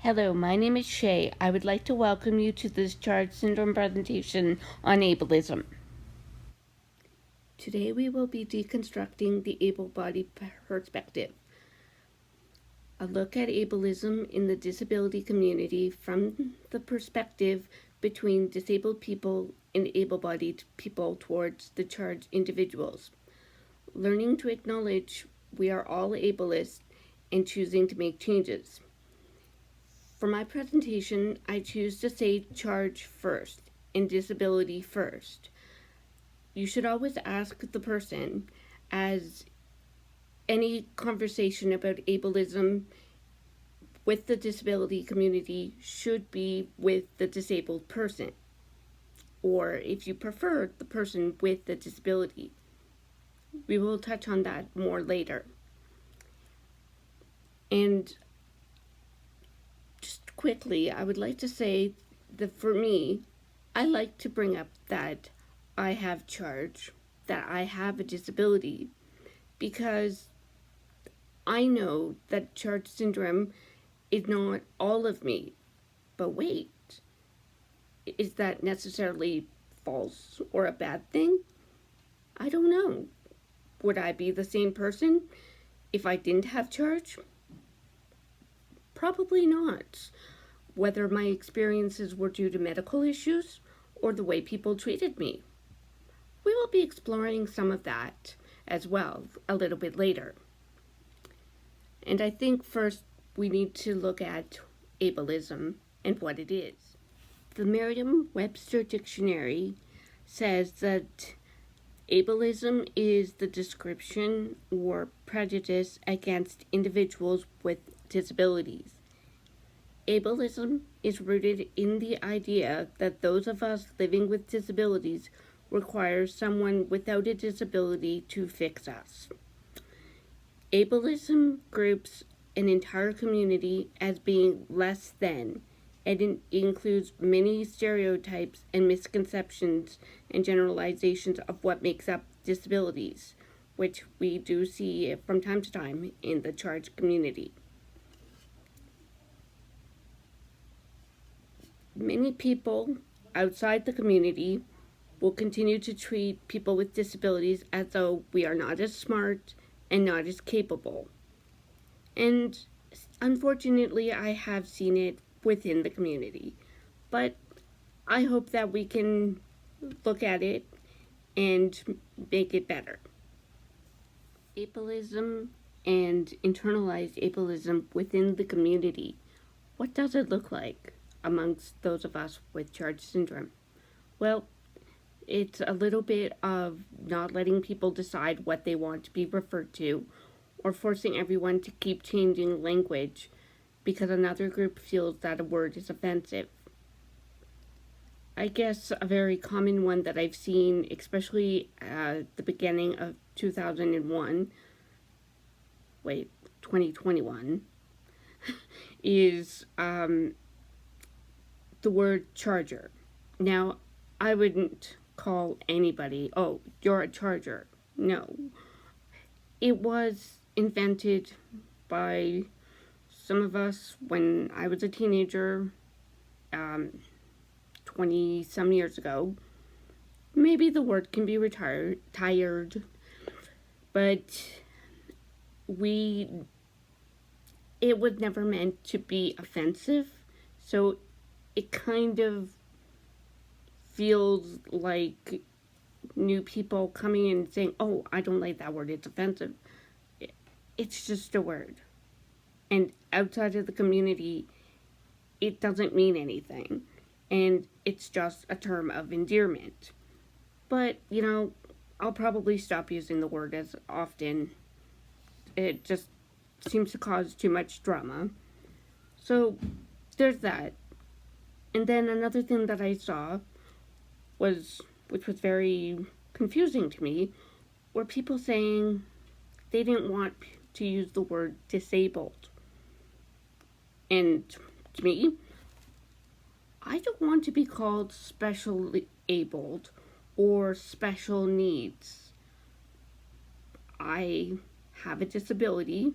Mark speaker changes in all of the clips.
Speaker 1: Hello, my name is Shay. I would like to welcome you to this Charge Syndrome presentation on ableism. Today we will be deconstructing the able-bodied perspective. A look at ableism in the disability community from the perspective between disabled people and able-bodied people towards the charged individuals. Learning to acknowledge we are all ableist and choosing to make changes. For my presentation, I choose to say charge first and disability first. You should always ask the person, as any conversation about ableism with the disability community should be with the disabled person, or if you prefer, the person with the disability. We will touch on that more later. And just quickly, I would like to say that for me, I like to bring up that I have charge, that I have a disability, because I know that charge syndrome is not all of me. But wait, is that necessarily false or a bad thing? I don't know. Would I be the same person if I didn't have charge? Probably not. Whether my experiences were due to medical issues or the way people treated me. We will be exploring some of that as well a little bit later. And I think first we need to look at ableism and what it is. The Merriam-Webster Dictionary says that ableism is the description or prejudice against individuals with disabilities. Ableism is rooted in the idea that those of us living with disabilities require someone without a disability to fix us. Ableism groups an entire community as being less than, and it includes many stereotypes and misconceptions and generalizations of what makes up disabilities, which we do see from time to time in the charged community. Many people outside the community will continue to treat people with disabilities as though we are not as smart and not as capable. And unfortunately, I have seen it within the community. But I hope that we can look at it and make it better. Ableism and internalized ableism within the community. What does it look like amongst those of us with charge syndrome? Well, it's a little bit of not letting people decide what they want to be referred to, or forcing everyone to keep changing language because another group feels that a word is offensive. I guess a very common one that I've seen, especially at the beginning of 2021, is the word charger. Now, I wouldn't call anybody, oh, you're a charger. No. It was invented by some of us when I was a teenager, 20 some years ago. Maybe the word can be tired, but it was never meant to be offensive, so it kind of feels like new people coming in and saying, oh, I don't like that word, it's offensive. It's just a word. And outside of the community, it doesn't mean anything. And it's just a term of endearment. But, I'll probably stop using the word as often. It just seems to cause too much drama. So, there's that. And then another thing that I saw which was very confusing to me, were people saying they didn't want to use the word disabled. And to me, I don't want to be called specially abled or special needs. I have a disability,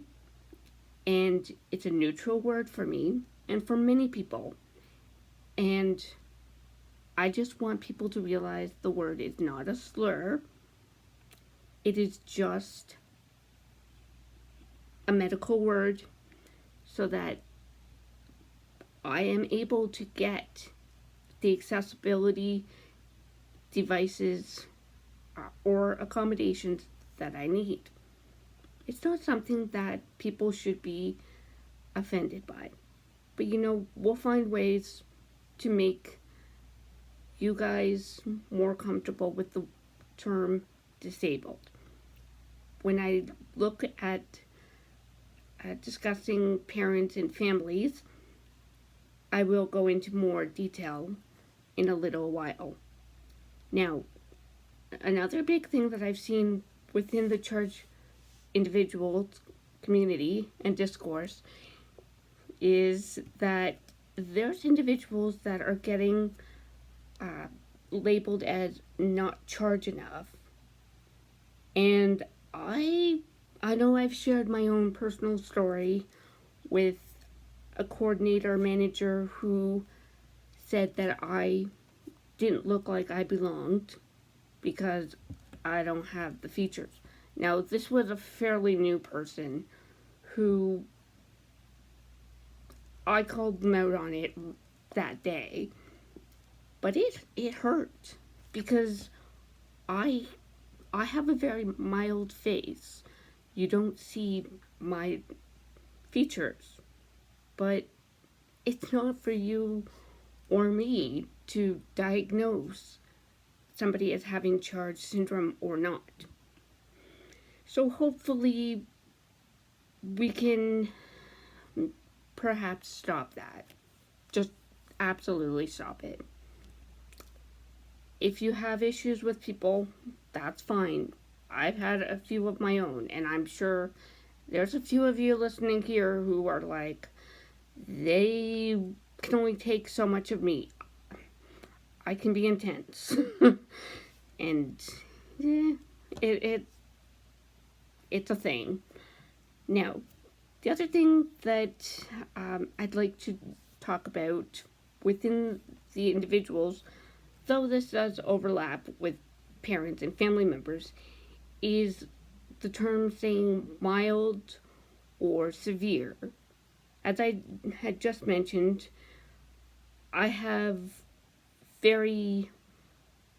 Speaker 1: and it's a neutral word for me. and for many people. And I just want people to realize the word is not a slur. It is just a medical word so that I am able to get the accessibility devices or accommodations that I need. It's not something that people should be offended by. But we'll find ways to make you guys more comfortable with the term disabled. When I look at discussing parents and families, I will go into more detail in a little while. Now, another big thing that I've seen within the church individual community and discourse is that there's individuals that are getting labeled as not charge enough. And I know I've shared my own personal story with a coordinator manager who said that I didn't look like I belonged because I don't have the features. Now, this was a fairly new person who I called them out on it that day. But it hurt because I have a very mild face. You don't see my features. But it's not for you or me to diagnose somebody as having Charge syndrome or not. So hopefully we can perhaps stop that. Just absolutely stop it. If you have issues with people, that's fine. I've had a few of my own, and I'm sure there's a few of you listening here who are like, they can only take so much of me. I can be intense. And it's a thing. Now, the other thing that I'd like to talk about within the individuals, though this does overlap with parents and family members, is the term saying mild or severe. As I had just mentioned, I have very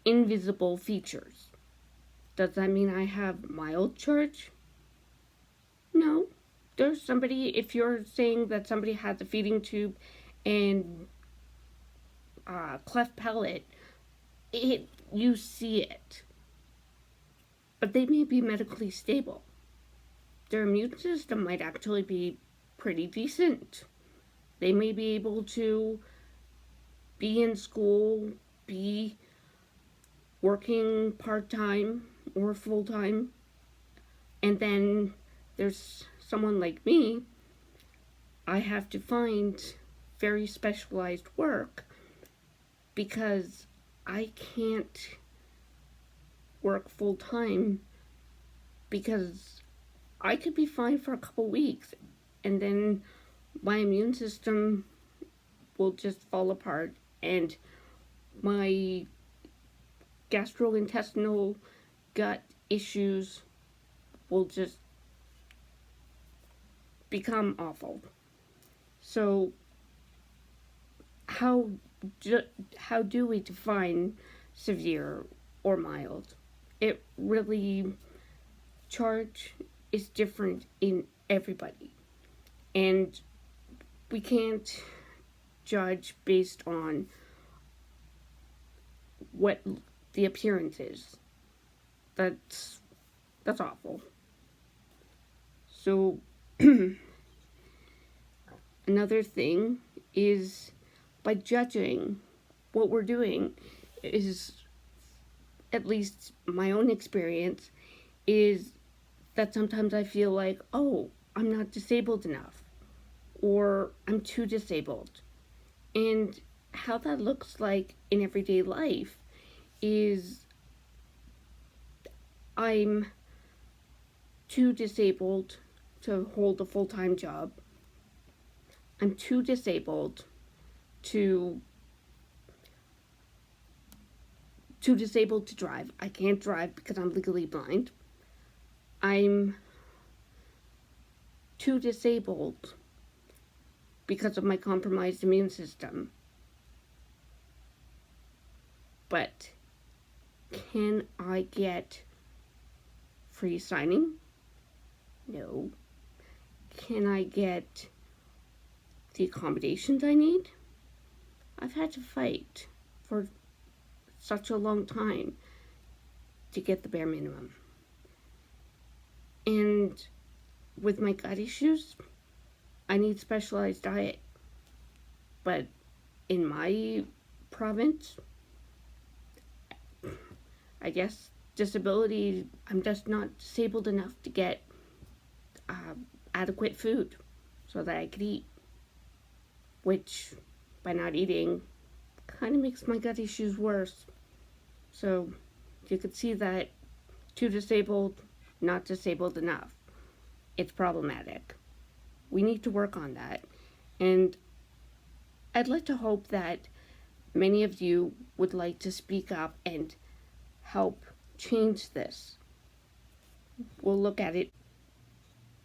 Speaker 1: invisible features. Does that mean I have mild charge? No. There's somebody, if you're saying that somebody has a feeding tube and cleft palate, you see it. But they may be medically stable. Their immune system might actually be pretty decent. They may be able to be in school, be working part-time or full-time. And then there's someone like me. I have to find very specialized work because I can't work full-time because I could be fine for a couple weeks and then my immune system will just fall apart and my gastrointestinal gut issues will just become awful. So how do we define severe or mild? It really, charge is different in everybody. And we can't judge based on what the appearance is. That's awful. So another thing is by judging what we're doing is, at least my own experience, is that sometimes I feel like, oh, I'm not disabled enough, or I'm too disabled. And how that looks like in everyday life is I'm too disabled to hold a full-time job. I'm too disabled to drive. I can't drive because I'm legally blind. I'm too disabled because of my compromised immune system. But can I get free signing? No. Can I get the accommodations I need? I've had to fight for such a long time to get the bare minimum. And with my gut issues, I need specialized diet. But in my province, I guess disability, I'm just not disabled enough to get adequate food so that I could eat, which by not eating kind of makes my gut issues worse. So you could see that too disabled, not disabled enough. It's problematic. We need to work on that. And I'd like to hope that many of you would like to speak up and help change this. We'll look at it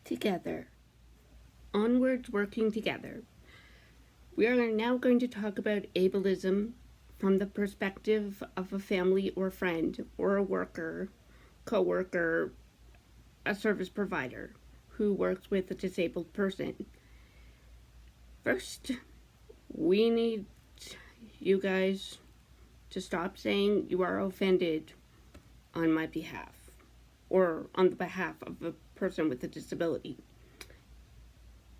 Speaker 1: together. Onwards, working together. We are now going to talk about ableism from the perspective of a family or friend or a worker, co-worker, a service provider who works with a disabled person. First, we need you guys to stop saying you are offended on my behalf or on the behalf of a person with a disability,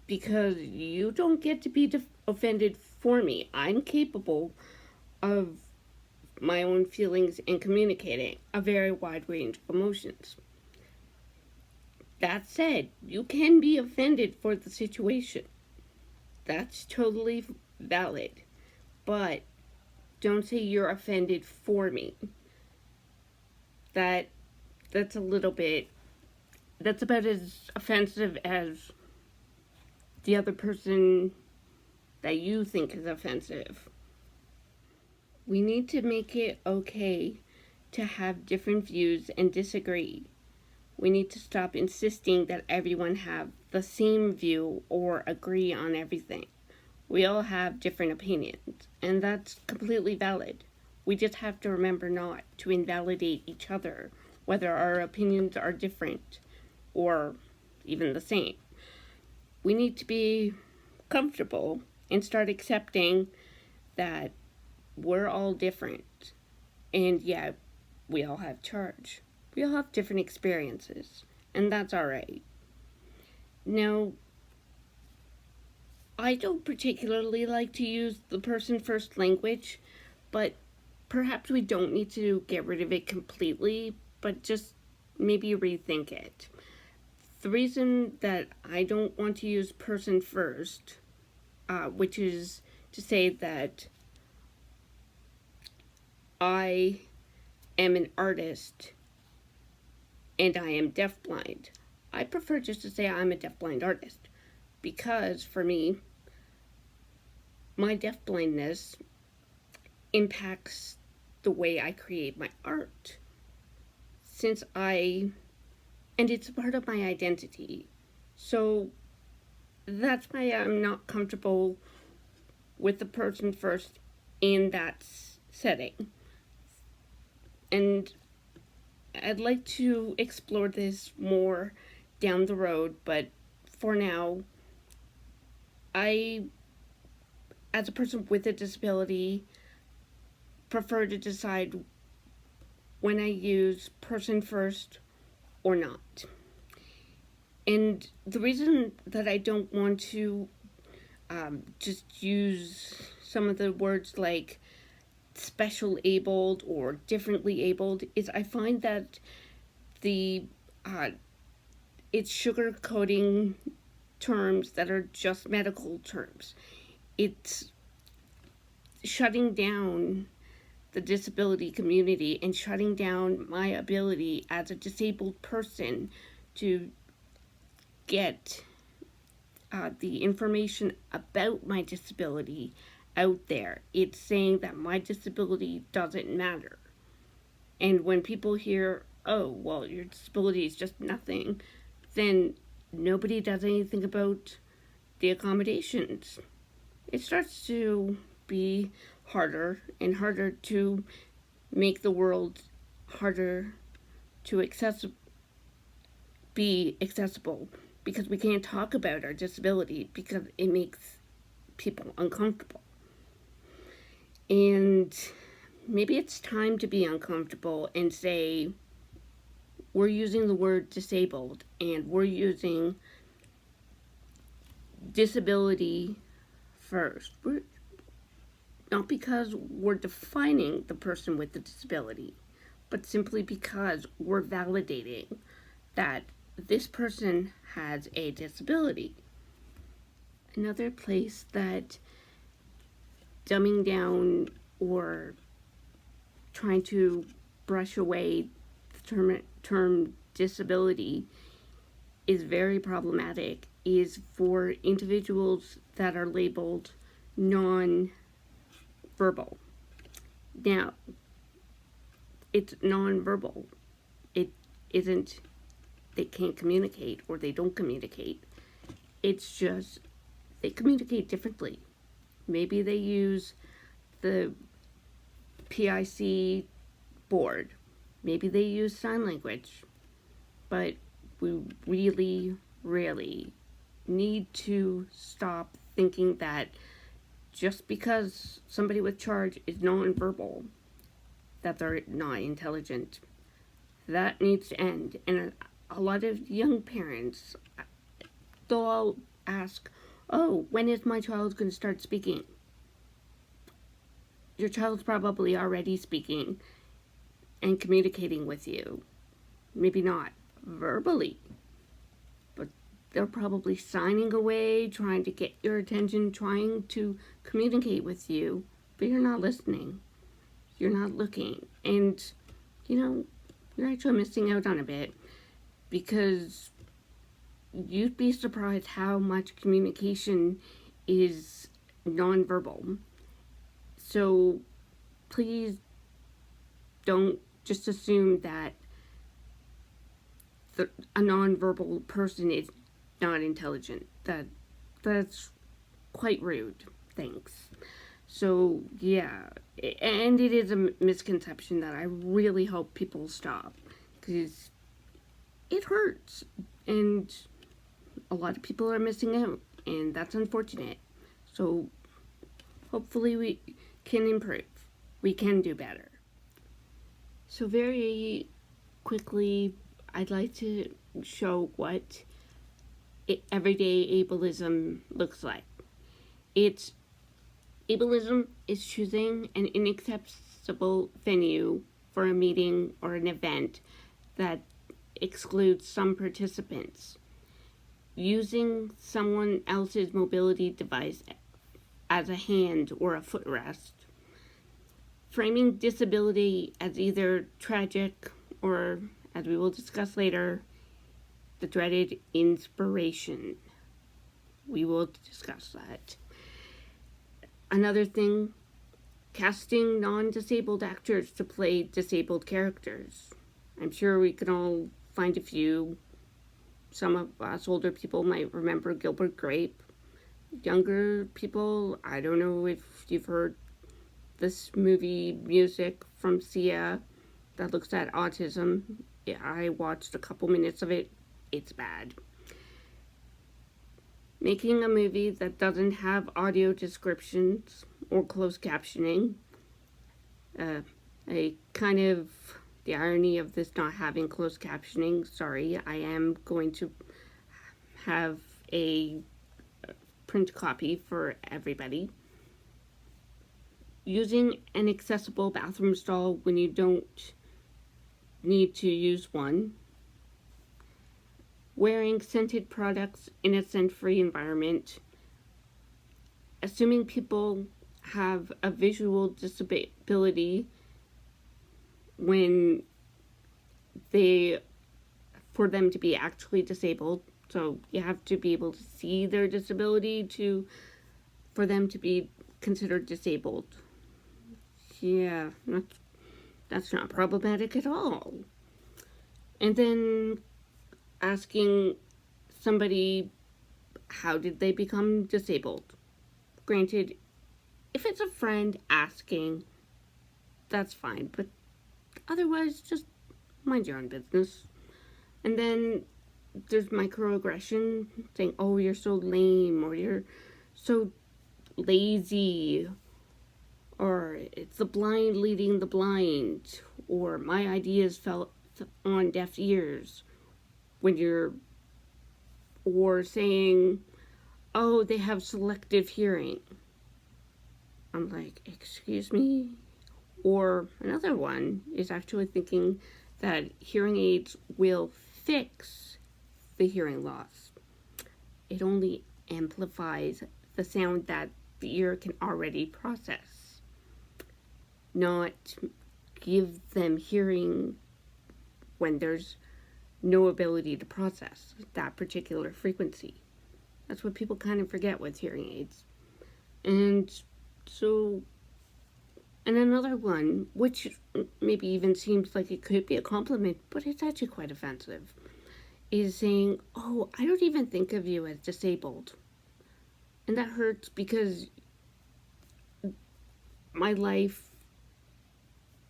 Speaker 1: because you don't get to be offended for me. I'm capable of my own feelings and communicating a very wide range of emotions. That said, you can be offended for the situation. That's totally valid. But don't say you're offended for me. That's a little bit, that's about as offensive as the other person that you think is offensive. We need to make it okay to have different views and disagree. We need to stop insisting that everyone have the same view or agree on everything. We all have different opinions, and that's completely valid. We just have to remember not to invalidate each other, whether our opinions are different or even the same. We need to be comfortable and start accepting that we're all different. And yeah, we all have charge. We all have different experiences, and that's all right. Now, I don't particularly like to use the person first language, but perhaps we don't need to get rid of it completely, but just maybe rethink it. The reason that I don't want to use person first, which is to say that I am an artist and I am deafblind. I prefer just to say I'm a deafblind artist, because for me, my deafblindness impacts the way I create my art. And it's a part of my identity. So that's why I'm not comfortable with the person first in that setting. And I'd like to explore this more down the road, but for now, I, as a person with a disability, prefer to decide when I use person first or not. And the reason that I don't want to just use some of the words like special abled or differently abled is I find that it's sugarcoating terms that are just medical terms. It's shutting down the disability community and shutting down my ability as a disabled person to get the information about my disability out there. It's saying that my disability doesn't matter. And when people hear, oh, well, your disability is just nothing, then nobody does anything about the accommodations. It starts to be harder and harder to make the world harder to be accessible, because we can't talk about our disability because it makes people uncomfortable. And maybe it's time to be uncomfortable and say, we're using the word disabled and we're using disability first. Not because we're defining the person with the disability, but simply because we're validating that this person has a disability. Another place that dumbing down or trying to brush away the term disability is very problematic is for individuals that are labeled non-verbal. Now, it's non-verbal. It isn't they can't communicate or they don't communicate. It's just they communicate differently. Maybe they use the PIC board. Maybe they use sign language. But we really, really need to stop thinking that just because somebody with charge is nonverbal, that they're not intelligent. That needs to end. And a lot of young parents, they'll all ask, oh, when is my child going to start speaking? Your child's probably already speaking and communicating with you. Maybe not verbally, but they're probably signing away, trying to get your attention, trying to communicate with you, but you're not listening. You're not looking. And, you're actually missing out on a bit, because you'd be surprised how much communication is nonverbal. So please don't just assume that a nonverbal person is not intelligent. That's quite rude. Thanks. So yeah, and it is a misconception that I really hope people stop, because it hurts and a lot of people are missing out, and that's unfortunate. So hopefully we can improve. We can do better. So very quickly, I'd like to show what everyday ableism looks like. Ableism is choosing an inaccessible venue for a meeting or an event that excludes some participants. Using someone else's mobility device as a hand or a footrest. Framing disability as either tragic or, as we will discuss later, the dreaded inspiration. We will discuss that. Another thing, casting non-disabled actors to play disabled characters. I'm sure we can all find a few. Some of us older people might remember Gilbert Grape. Younger people, I don't know if you've heard this movie Music from Sia that looks at autism. I watched a couple minutes of it. It's bad. Making a movie that doesn't have audio descriptions or closed captioning. A kind of the irony of this not having closed captioning. Sorry, I am going to have a print copy for everybody. Using an accessible bathroom stall when you don't need to use one. Wearing scented products in a scent-free environment. Assuming people have a visual disability when for them to be actually disabled, So you have to be able to see their disability for them to be considered disabled. Yeah, that's not problematic at all. And then asking somebody, how did they become disabled? Granted, if it's a friend asking, that's fine, but otherwise, just mind your own business. And then there's microaggression, saying, oh, you're so lame, or you're so lazy, or it's the blind leading the blind, or my ideas fell on deaf ears, or saying, oh, they have selective hearing. I'm like, excuse me? Or another one is actually thinking that hearing aids will fix the hearing loss. It only amplifies the sound that the ear can already process, not give them hearing when there's no ability to process that particular frequency. That's what people kind of forget with hearing aids. And another one, which maybe even seems like it could be a compliment, but it's actually quite offensive, is saying, oh, I don't even think of you as disabled. And that hurts because my life,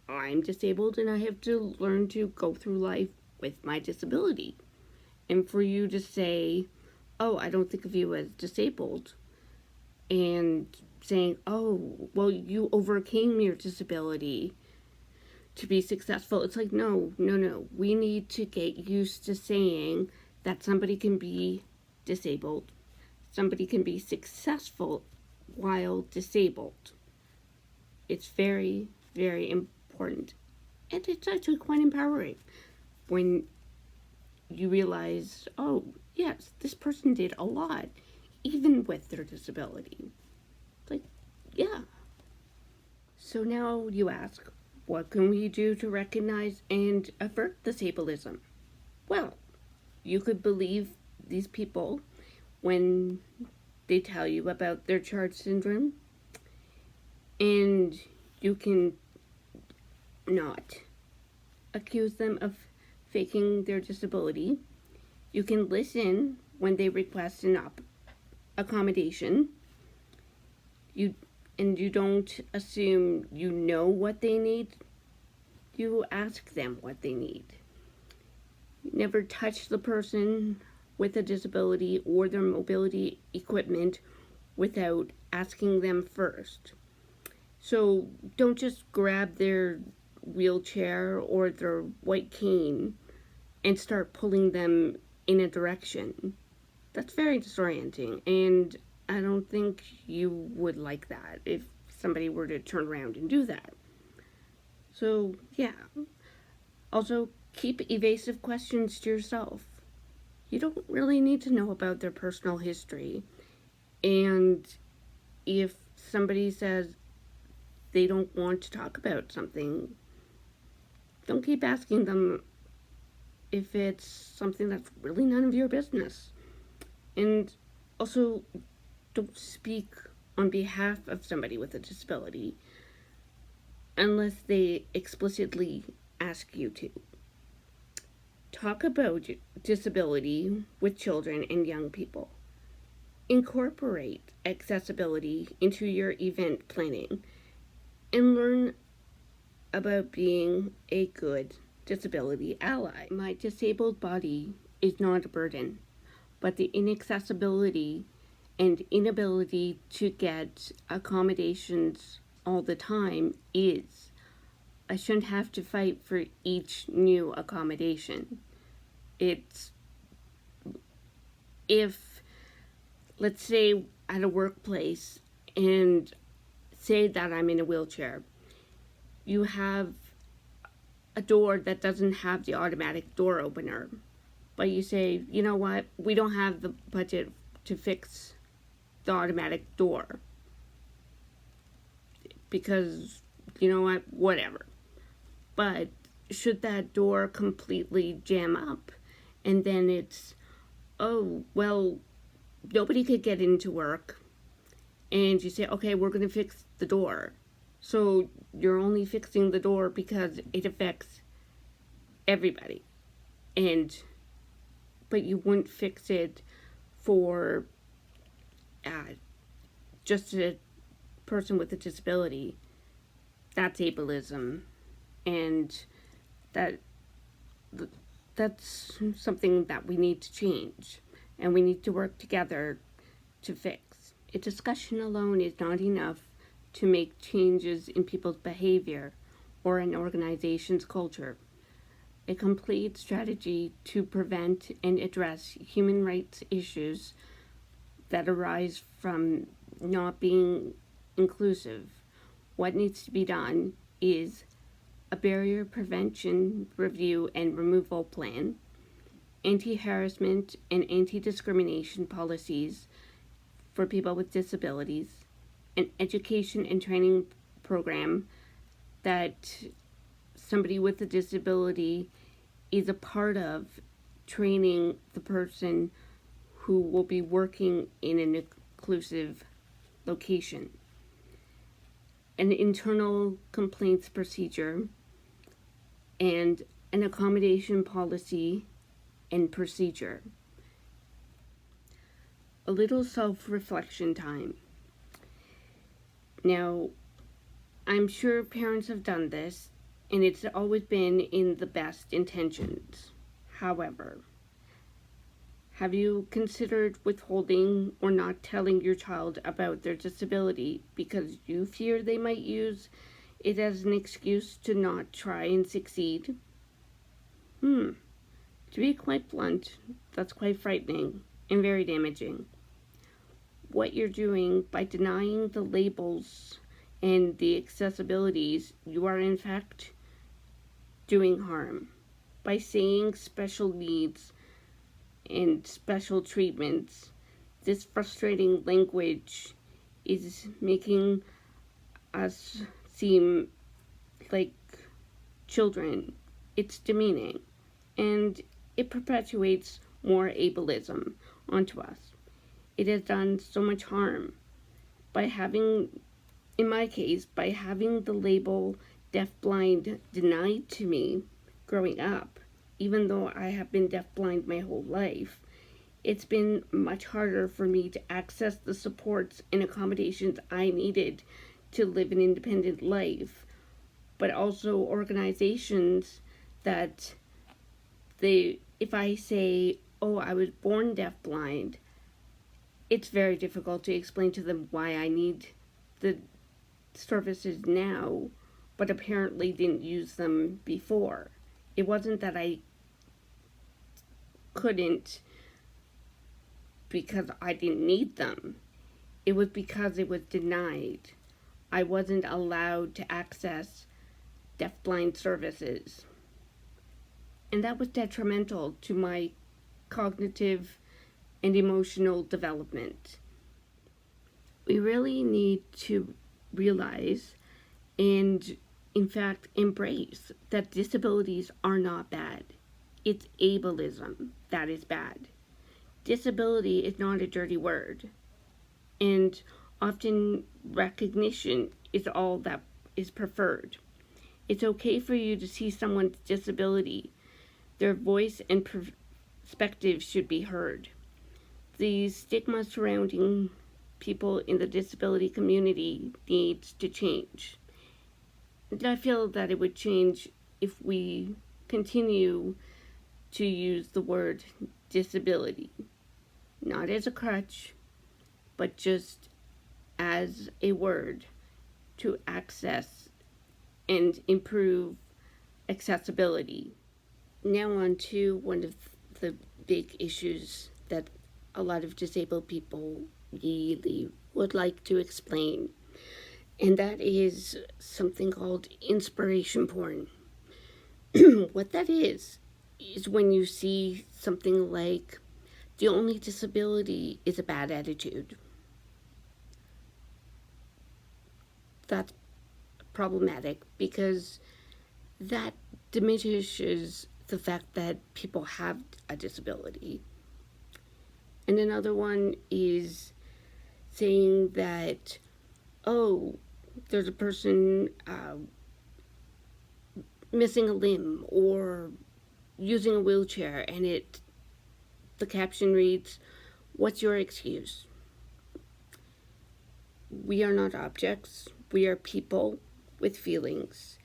Speaker 1: I'm disabled and I have to learn to go through life with my disability. And for you to say, oh, I don't think of you as disabled, and saying, oh, well, you overcame your disability to be successful. It's like, no. We need to get used to saying that somebody can be disabled. Somebody can be successful while disabled. It's very, very important. And it's actually quite empowering when you realize, oh, yes, this person did a lot, even with their disability. Like, yeah. So now you ask, what can we do to recognize and avert this ableism? Well, you could believe these people when they tell you about their Chart syndrome, and you can not accuse them of faking their disability. You can listen when they request an accommodation. You don't assume you know what they need. You ask them what they need. You never touch the person with a disability or their mobility equipment without asking them first. So don't just grab their wheelchair or their white cane and start pulling them in a direction. That's very disorienting, and I don't think you would like that if somebody were to turn around and do that. So, yeah. Also, keep evasive questions to yourself. You don't really need to know about their personal history. And if somebody says they don't want to talk about something, don't keep asking them if it's something that's really none of your business. And also, don't speak on behalf of somebody with a disability unless they explicitly ask you to. Talk about disability with children and young people. Incorporate accessibility into your event planning and learn about being a good disability ally. My disabled body is not a burden, but the inaccessibility and inability to get accommodations all the time is. I shouldn't have to fight for each new accommodation. It's, if, let's say at a workplace, and say that I'm in a wheelchair, you have a door that doesn't have the automatic door opener, but you say, you know what, we don't have the budget to fix the automatic door because, you know what, whatever. But should that door completely jam up and then it's, oh, well, nobody could get into work. And you say, okay, we're going to fix the door. So you're only fixing the door because it affects everybody. But you wouldn't fix it for just a person with a disability. That's ableism. And that that's something that we need to change. And we need to work together to fix. A discussion alone is not enough to make changes in people's behavior or an organization's culture. A complete strategy to prevent and address human rights issues that arise from not being inclusive. What needs to be done is a barrier prevention review and removal plan, anti-harassment and anti-discrimination policies for people with disabilities, an education and training program that somebody with a disability is a part of, training the person who will be working in an inclusive location, an internal complaints procedure, and an accommodation policy and procedure. A little self-reflection time. Now, I'm sure parents have done this, and it's always been in the best intentions. However, have you considered withholding or not telling your child about their disability because you fear they might use it as an excuse to not try and succeed? To be quite blunt, that's quite frightening and very damaging. What you're doing by denying the labels and the accessibilities, you are in fact doing harm. By saying special needs and special treatments, this frustrating language is making us seem like children. It's demeaning, and it perpetuates more ableism onto us. It has done so much harm by having, in my case, by having the label deafblind denied to me growing up. Even though I have been deafblind my whole life, it's been much harder for me to access the supports and accommodations I needed to live an independent life, but also organizations that if I say, oh, I was born deafblind, it's very difficult to explain to them why I need the services now, but apparently didn't use them before. It wasn't that I couldn't because I didn't need them. It was because it was denied. I wasn't allowed to access deafblind services. And that was detrimental to my cognitive and emotional development. We really need to realize and, in fact, embrace that disabilities are not bad. It's ableism that is bad. Disability is not a dirty word, and often recognition is all that is preferred. It's okay for you to see someone's disability. Their voice and perspective should be heard. The stigma surrounding people in the disability community needs to change. And I feel that it would change if we continue to use the word disability, not as a crutch, but just as a word to access and improve accessibility. Now on to one of the big issues that a lot of disabled people really would like to explain, and that is something called inspiration porn. What that is when you see something like, the only disability is a bad attitude. That's problematic because that diminishes the fact that people have a disability. And another one is saying that, oh, there's a person missing a limb or using a wheelchair, and the caption reads, "What's your excuse?" We are not objects. We are people with feelings.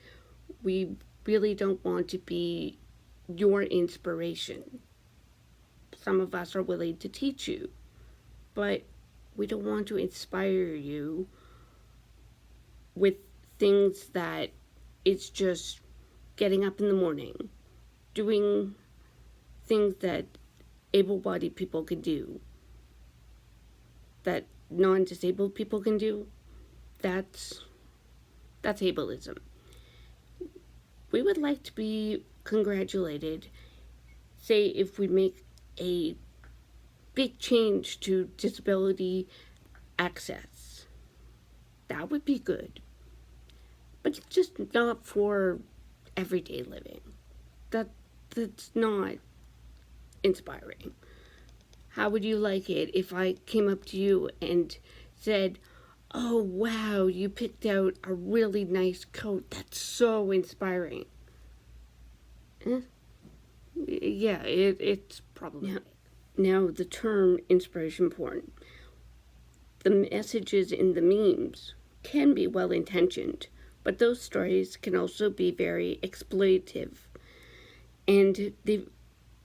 Speaker 1: We really don't want to be your inspiration. Some of us are willing to teach you, but we don't want to inspire you with things that it's just getting up in the morning, doing things that able-bodied people can do, that non-disabled people can do. That's ableism. We would like to be congratulated, say, if we make a big change to disability access. That would be good. But just not for everyday living. That's not inspiring. How would you like it if I came up to you and said, "Oh, wow, you picked out a really nice coat. That's so inspiring." Yeah, it's problematic. Now, the term inspiration porn. The messages in the memes can be well-intentioned, but those stories can also be very exploitative, and they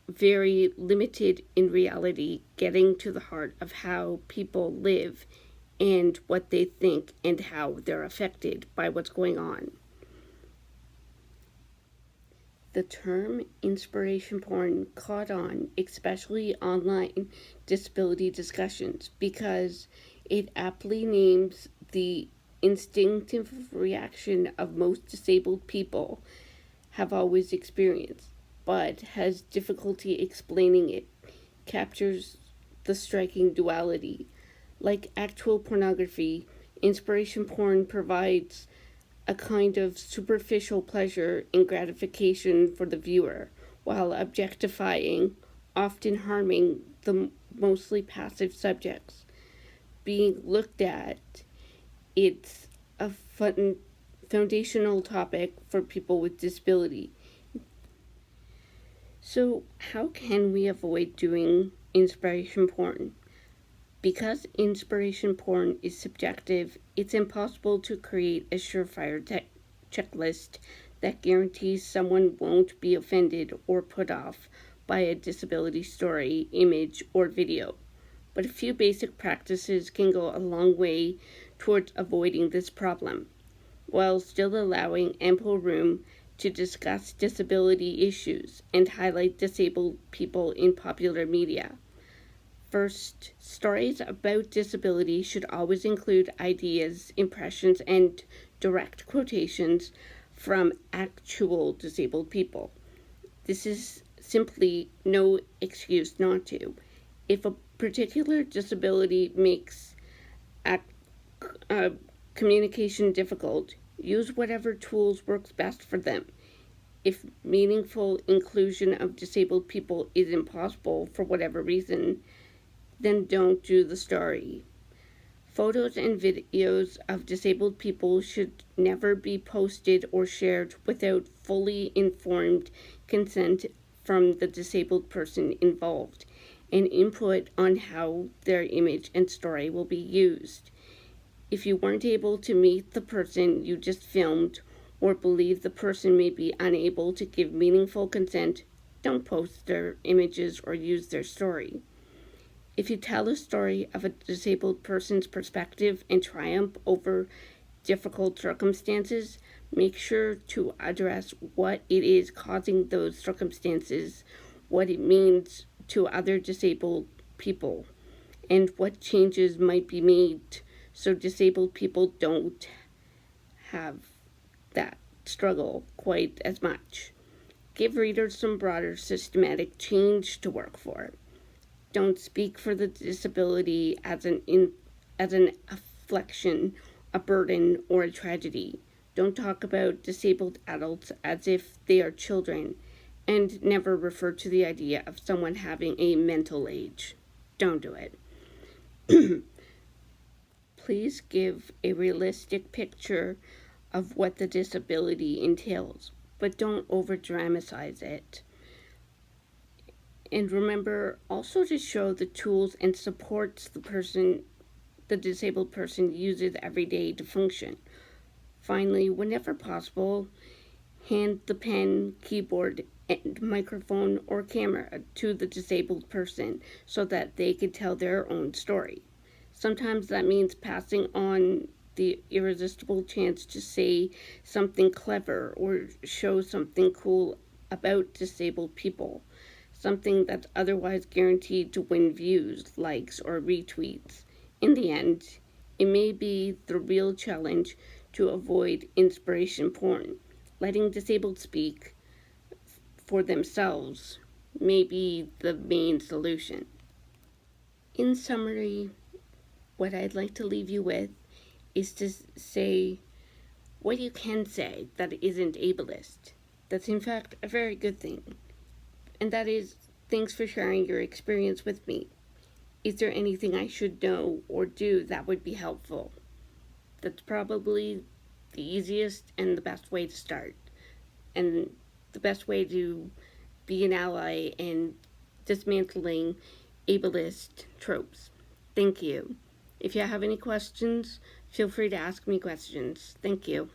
Speaker 1: very limited in reality, getting to the heart of how people live and what they think and how they're affected by what's going on. The term inspiration porn caught on, especially online disability discussions, because it aptly names the instinctive reaction of most disabled people have always experienced, but has difficulty explaining it, captures the striking duality. Like actual pornography, inspiration porn provides a kind of superficial pleasure and gratification for the viewer, while objectifying, often harming the mostly passive subjects being looked at. It's a foundational topic for people with disability. So, how can we avoid doing inspiration porn? Because inspiration porn is subjective, it's impossible to create a surefire checklist that guarantees someone won't be offended or put off by a disability story, image, or video. But a few basic practices can go a long way towards avoiding this problem, while still allowing ample room to discuss disability issues and highlight disabled people in popular media. First, stories about disability should always include ideas, impressions, and direct quotations from actual disabled people. This is simply no excuse not to. If a particular disability makes communication difficult, use whatever tools works best for them. If meaningful inclusion of disabled people is impossible for whatever reason, then don't do the story. Photos and videos of disabled people should never be posted or shared without fully informed consent from the disabled person involved and input on how their image and story will be used. If you weren't able to meet the person you just filmed or believe the person may be unable to give meaningful consent, don't post their images or use their story. If you tell a story of a disabled person's perspective and triumph over difficult circumstances, make sure to address what it is causing those circumstances, what it means to other disabled people, and what changes might be made so disabled people don't have that struggle quite as much. Give readers some broader systematic change to work for. Don't speak for the disability as an affliction, a burden, or a tragedy. Don't talk about disabled adults as if they are children, and never refer to the idea of someone having a mental age. don't do it. Please give a realistic picture of what the disability entails, but don't over dramatize it. And remember also to show the tools and supports the disabled person uses every day to function. Finally, whenever possible, hand the pen, keyboard, and microphone or camera to the disabled person so that they can tell their own story. Sometimes that means passing on the irresistible chance to say something clever or show something cool about disabled people, something that's otherwise guaranteed to win views, likes, or retweets. In the end, it may be the real challenge to avoid inspiration porn. Letting disabled speak for themselves may be the main solution. In summary, what I'd like to leave you with is to say what you can say that isn't ableist. That's in fact a very good thing. And that is, thanks for sharing your experience with me. Is there anything I should know or do that would be helpful? That's probably the easiest and the best way to start. And the best way to be an ally in dismantling ableist tropes. Thank you. If you have any questions, feel free to ask me questions. Thank you.